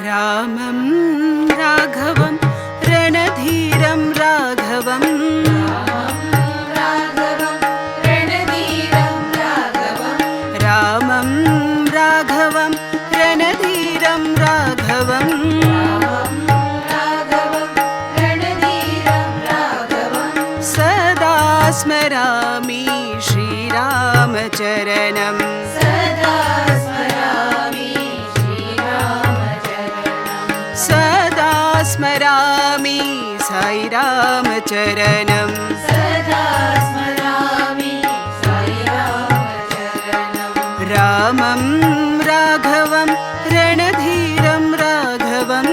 रामं राघवं रणधीरं राघवं रामं राघवं रणधीरं राघवं सदा स्मरामि श्रीरामचरणम् सदा स्मरामि साई रामचरणम् रामं राघवं रणधीरं राघवं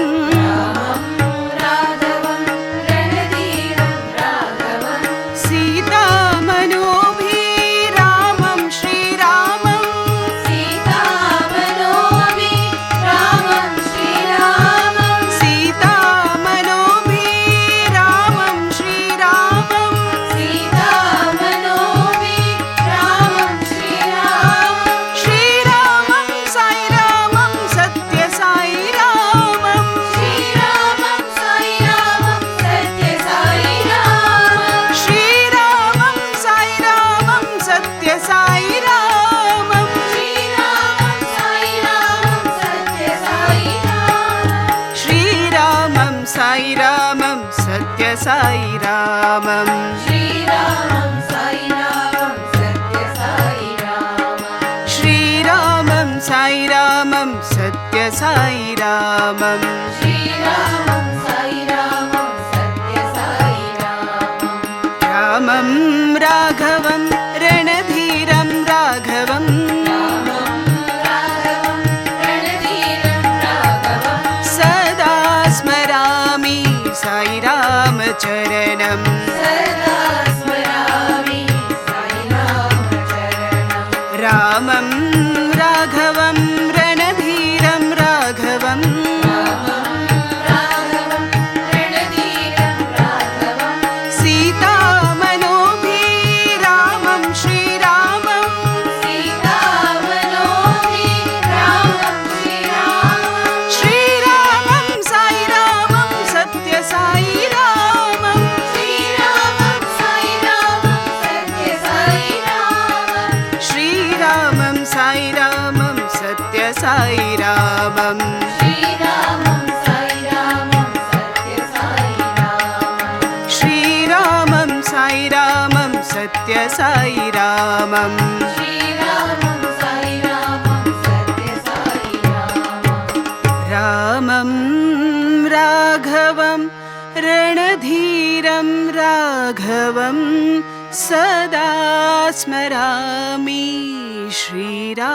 सीतामनोभिरामं श्रीरामं साई रामं सत्य साई रामं श्रीरामं साई रामं सत्य साई रामं रामं राघवं रणधीरं राघवं सदा स्मरामि साई रामचरणम् रामं राघवं रणधीरं राघवं सीतामनोभिरामं श्रीरामं श्रीरामं साई रामं सत्य साई रामं श्रीरामं साई रामं सत्य साई रामं श्रीरामं साई रामं सत्य साई रामं रामं राघवं रणधीरं राघवं सदा स्मरामि श्रीरामचरणम्।